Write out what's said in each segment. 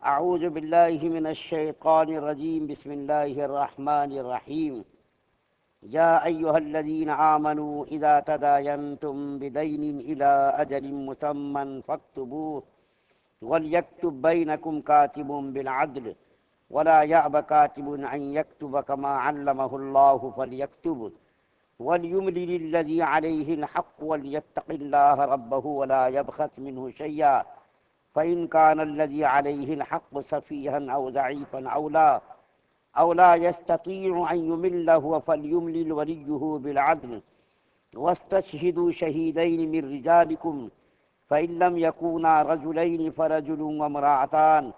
اعوذ باللہ من الشیطان الرجیم بسم اللہ الرحمن الرحیم یا ایہا الذین آمنوا اذا تداینتم بدین الى اجل مسمى فاکتبوه وليكتب بينكم كاتب بالعدل ولا يأب كاتب أن يكتب كما علمه الله فليكتب وليملل الذي عليه الحق وليتق الله ربه ولا يبخس منه شيئا فإن كان الذي عليه الحق سفيها أو ضعيفا أو لا يستطيع أن يمل هو فليملل وليه بالعدل واستشهدوا شهيدين من رجالكم فإن لم يكونا رجلين فرجل وامرأتان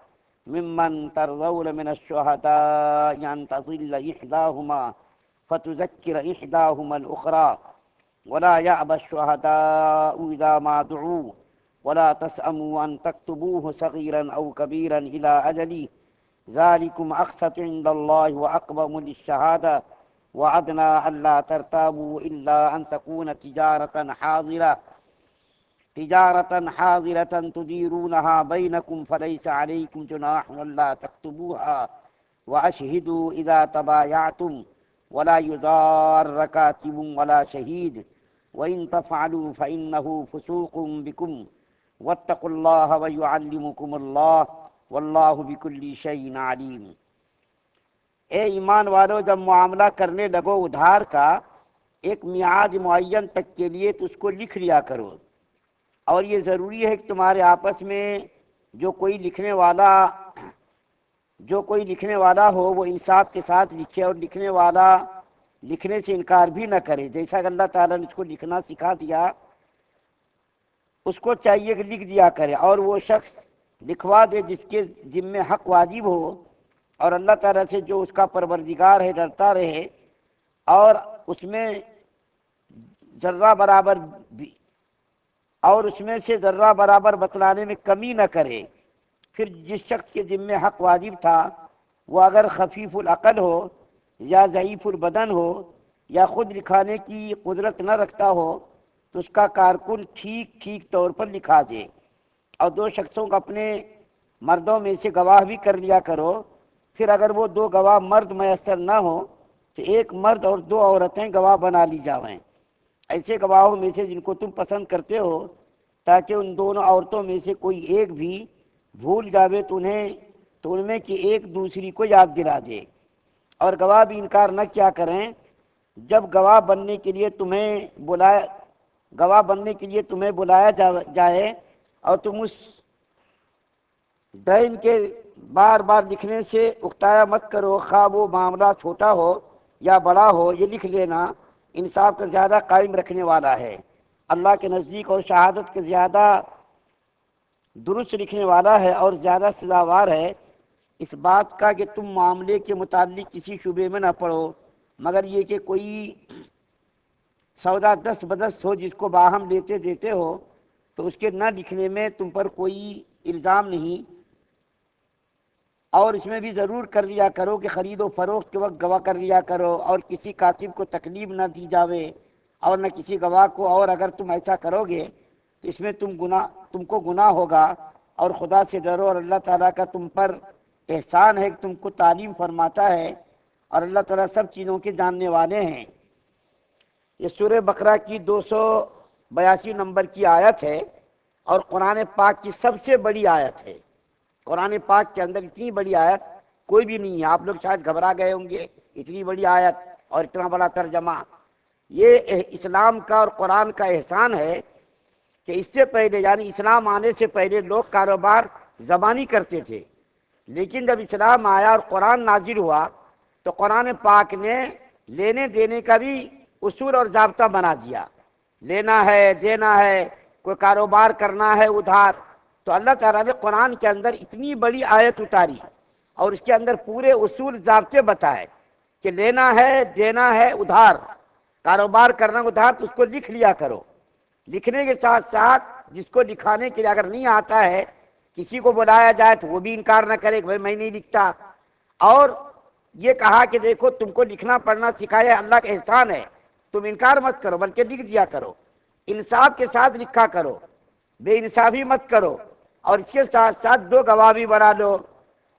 ممن ترضون من الشهداء أن تضل إحداهما فتذكر إحداهما الأخرى ولا يأبى الشهداء إذا ما دعوا ولا تسأموا أن تكتبوه صغيرا أو كبيرا إلى أجله ذلكم أقسط عند الله وأقوم للشهادة وأدنى ألا ترتابوا إلا أن تكون تجارة حاضرة تديرونها بينكم فليس عليكم جناح ألا تكتبوها وأشهدوا إذا تبايعتم ولا يضار كاتب ولا شهيد وإن تفعلوا فإنه فسوق بكم واتقوا الله ويعلمكم الله واللہ بکل شیء علیم۔ اے ایمان والو، جب معاملہ کرنے لگو ادھار کا ایک میعاد معین تک کے لیے تو اس کو لکھ لیا کرو، اور یہ ضروری ہے کہ تمہارے آپس میں جو کوئی لکھنے والا ہو وہ انصاف کے ساتھ لکھے، اور لکھنے والا لکھنے سے انکار بھی نہ کرے۔ جیسا کہ اللہ تعالیٰ نے اس کو لکھنا سکھا دیا، اس کو چاہیے کہ لکھ دیا کرے، اور وہ شخص لکھوا دے جس کے ذمے حق واجب ہو، اور اللہ تعالیٰ سے جو اس کا پروردگار ہے ڈرتا رہے، اور اس میں سے ذرہ برابر بتلانے میں کمی نہ کرے۔ پھر جس شخص کے ذمے حق واجب تھا وہ اگر خفیف العقل ہو یا ضعیف البدن ہو یا خود لکھانے کی قدرت نہ رکھتا ہو تو اس کا کارکن ٹھیک طور پر لکھا دے، اور دو شخصوں کو اپنے مردوں میں سے گواہ بھی کر لیا کرو۔ پھر اگر وہ دو گواہ مرد میسر نہ ہو تو ایک مرد اور دو عورتیں گواہ بنا لی جائیں، ایسے گواہوں میں سے جن کو تم پسند کرتے ہو، تاکہ ان دونوں عورتوں میں سے کوئی ایک بھی بھول جاوے تو ان میں کی ایک دوسری کو یاد دلا دے، اور گواہ بھی انکار نہ کیا کریں۔ جب گواہ بننے کے لیے تمہیں بلایا جائے اور تم اس دین کے بار بار لکھنے سے اکتایا مت کرو، خواہ وہ معاملہ چھوٹا ہو یا بڑا ہو۔ یہ لکھ لینا انصاف کا زیادہ قائم رکھنے والا ہے، اللہ کے نزدیک، اور شہادت کے زیادہ درست لکھنے والا ہے اور زیادہ سزاوار ہے اس بات کا کہ تم معاملے کے متعلق کسی شبے میں نہ پڑو، مگر یہ کہ کوئی سودا دست بدست ہو جس کو باہم لیتے دیتے ہو تو اس کے نہ لکھنے میں تم پر کوئی الزام نہیں، اور اس میں بھی ضرور کر لیا کرو کہ خرید و فروخت کے وقت گواہ کر لیا کرو، اور کسی کاتب کو تکلیف نہ دی جاوے اور نہ کسی گواہ کو، اور اگر تم ایسا کرو گے تو اس میں تم کو گناہ ہوگا، اور خدا سے ڈرو، اور اللہ تعالیٰ کا تم پر احسان ہے کہ تم کو تعلیم فرماتا ہے، اور اللہ تعالیٰ سب چیزوں کے جاننے والے ہیں۔ یہ سورہ بقرہ کی 282 نمبر کی آیت ہے، اور قرآن پاک کی سب سے بڑی آیت ہے۔ قرآن پاک کے اندر اتنی بڑی آیت کوئی بھی نہیں ہے۔ آپ لوگ شاید گھبرا گئے ہوں گے، اتنی بڑی آیت اور اتنا بڑا ترجمہ۔ یہ اسلام کا اور قرآن کا احسان ہے کہ اس سے پہلے، یعنی اسلام آنے سے پہلے، لوگ کاروبار زبانی کرتے تھے، لیکن جب اسلام آیا اور قرآن نازل ہوا تو قرآن پاک نے لینے دینے کا بھی اصول اور ضابطہ بنا دیا۔ لینا ہے، دینا ہے، کوئی کاروبار کرنا ہے ادھار، تو اللہ تعالیٰ نے قرآن کے اندر اتنی بڑی آیت اتاری اور اس کے اندر پورے اصول ضابطے بتائے کہ لینا ہے، دینا ہے ادھار، کاروبار کرنا ادھار، تو اس کو لکھ لیا کرو۔ لکھنے کے ساتھ ساتھ جس کو لکھانے کے لیے اگر نہیں آتا ہے، کسی کو بلایا جائے تو وہ بھی انکار نہ کرے کہ بھائی میں نہیں لکھتا، اور یہ کہا کہ دیکھو تم کو لکھنا پڑھنا سکھایا اللہ کا احسان ہے، تم انکار مت کرو بلکہ لکھ دیا کرو، انصاف کے ساتھ لکھا کرو، بے انصافی مت کرو، اور اس کے ساتھ ساتھ دو گواہ بھی بنا لو،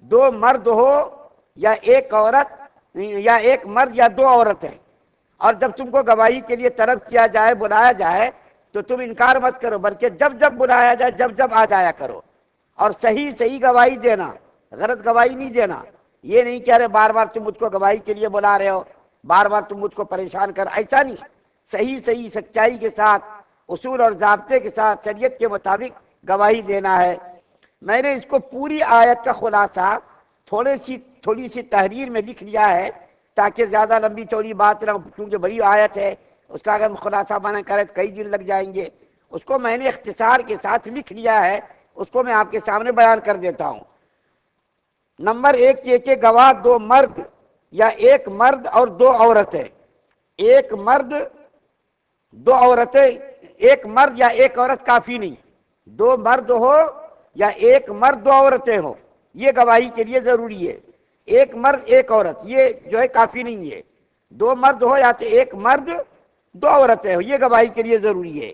دو مرد ہو یا ایک عورت، یا ایک مرد یا دو عورتیں، اور جب تم کو گواہی کے لیے طلب کیا جائے، بلایا جائے، تو تم انکار مت کرو، بلکہ جب جب بلایا جائے جب جب آ جایا کرو، اور صحیح صحیح گواہی دینا، غلط گواہی نہیں دینا۔ یہ نہیں کہہ رہے بار بار تم مجھ کو گواہی کے لیے بلا رہے ہو، بار بار تم مجھ کو پریشان کر، ایسا نہیں، صحیح صحیح سچائی کے ساتھ، اصول اور ضابطے کے ساتھ، شریعت کے مطابق گواہی دینا ہے۔ میں نے اس کو پوری آیت کا خلاصہ تھوڑی سی تحریر میں لکھ لیا ہے، تاکہ زیادہ لمبی چوڑی بات نہ، کیونکہ بڑی آیت ہے، اس کا اگر خلاصہ بنا کرے تو کئی دن لگ جائیں گے۔ اس کو میں نے اختصار کے ساتھ لکھ لیا ہے، اس کو میں آپ کے سامنے بیان کر دیتا ہوں۔ نمبر 1 یہ کہ گواہ دو مرد یا ایک مرد اور دو عورتیں، ایک مرد دو عورتیں، ایک مرد یا ایک عورت کافی نہیں، دو مرد ہو یا ایک مرد دو عورتیں ہو، یہ گواہی کے لیے ضروری ہے۔ ایک مرد ایک عورت یہ جو ہے کافی نہیں ہے، دو مرد ہو یا تو ایک مرد دو عورتیں ہو، یہ گواہی کے لیے ضروری ہے۔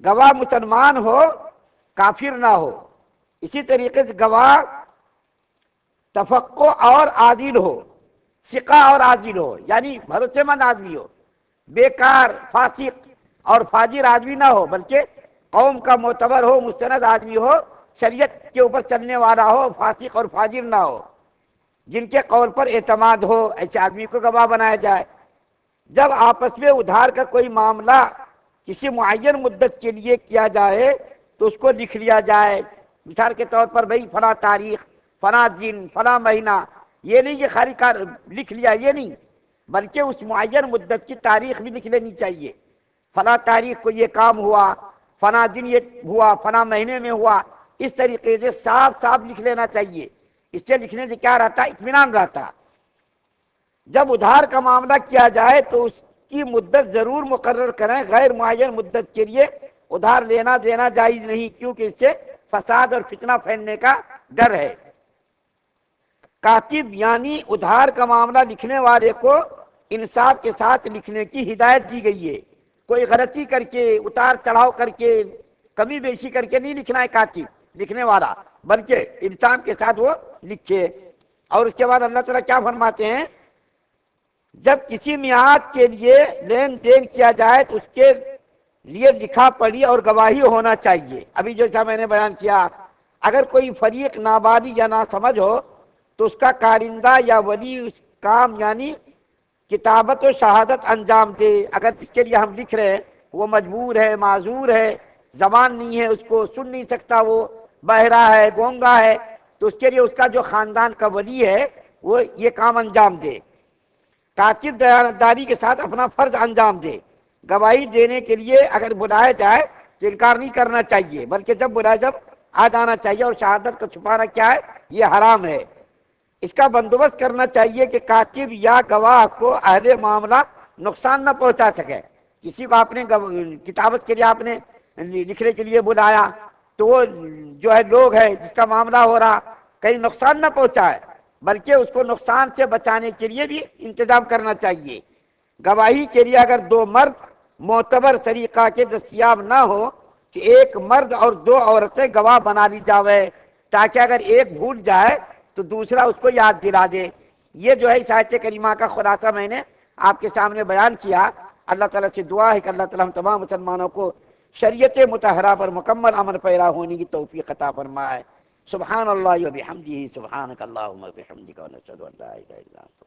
گواہ مسلمان ہو، کافر نہ ہو۔ اسی طریقے سے گواہ تفقہ اور عادل ہو، ثقہ اور عادل ہو، یعنی بھروسے مند آدمی ہو، بیکار فاسق اور فاجر آدمی نہ ہو، بلکہ قوم کا معتبر ہو، مستند آدمی ہو، شریعت کے اوپر چلنے والا ہو، فاسق اور فاجر نہ ہو، جن کے قول پر اعتماد ہو، ایسے آدمی کو گواہ بنایا جائے۔ جب آپس میں ادھار کا کوئی معاملہ کسی معین مدت کے لیے کیا جائے تو اس کو لکھ لیا جائے، مثال کے طور پر بھئی فلاں تاریخ، فلاں دن، فلاں مہینہ، یہ نہیں کہ خالی لکھ لیا، یہ نہیں، بلکہ اس معین مدت کی تاریخ بھی لکھ لینی چاہیے، فلاں تاریخ کو یہ کام ہوا، فلاں دن یہ ہوا، فلاں مہینے میں ہوا، اس طریقے سے صاف صاف لکھ لینا چاہیے۔ اس سے لکھنے سے کیا رہتا؟ اطمینان رہتا۔ جب ادھار کا معاملہ کیا جائے تو اس کی مدت ضرور مقرر کریں، غیر معین مدت کے لیے ادھار لینا دینا جائز نہیں، کیونکہ اس سے فساد اور فتنہ پھیلنے کا ڈر ہے۔ کاتب یعنی ادھار کا معاملہ لکھنے والے کو انصاف کے ساتھ لکھنے کی ہدایت دی گئی ہے۔ کوئی غلطی کر کے، اتار چڑھاؤ کر کے، کمی بیشی کر کے نہیں لکھنا ہے کاتب لکھنے والا، بلکہ انصاف کے ساتھ وہ لکھے۔ اور اس کے بعد اللہ تعالیٰ کیا فرماتے ہیں؟ جب کسی میعاد کے لیے لین دین کیا جائے تو اس کے لیے لکھا پڑھی اور گواہی ہونا چاہیے۔ ابھی جیسا میں نے بیان کیا، اگر کوئی فریق نابالغ یا ناسمجھ ہو تو اس کا کارندہ یا ولی اس کام یعنی کتابت و شہادت انجام دے۔ اگر اس کے لیے ہم لکھ رہے ہیں، وہ مجبور ہے، معذور ہے، زبان نہیں ہے، اس کو سن نہیں سکتا، وہ بہرا ہے، گونگا ہے، تو اس کے لیے اس کا جو خاندان کا ولی ہے وہ یہ کام انجام دے۔ کاتب دیانتداری کے ساتھ اپنا فرض انجام دے۔ گواہی دینے کے لیے اگر بلایا جائے تو انکار نہیں کرنا چاہیے، بلکہ جب بلایا جب آ جانا چاہیے، اور شہادت کو چھپانا کیا ہے؟ یہ حرام ہے۔ اس کا بندوبست کرنا چاہیے کہ کاتب یا گواہ کو اہل معاملہ نقصان نہ پہنچا سکے۔ کسی کو آپ نے کتابت کے لیے آپ نے لکھنے کے لیے بلایا تو وہ جو ہے لوگ ہے جس کا معاملہ ہو رہا، کہیں نقصان نہ پہنچائے، بلکہ اس کو نقصان سے بچانے کے لیے بھی انتظام کرنا چاہیے۔ گواہی کے لیے اگر دو مرد معتبر طریقہ کے دستیاب نہ ہو کہ ایک مرد اور دو عورتیں گواہ بنا لی جاوے، تاکہ اگر ایک بھول جائے تو دوسرا اس کو یاد دلا دے۔ یہ جو ہے اس آیت کریمہ کا خلاصہ میں نے آپ کے سامنے بیان کیا۔ اللہ تعالیٰ سے دعا ہے کہ اللہ تعالیٰ ہم تمام مسلمانوں کو شریعت مطہرہ پر مکمل عمل پیرا ہونے کی توفیق عطا فرمائے۔ سبحان اللہ و بحمدہ، سبحانک اللہم و بحمدک، و نشہد ان لا الہ الا انت۔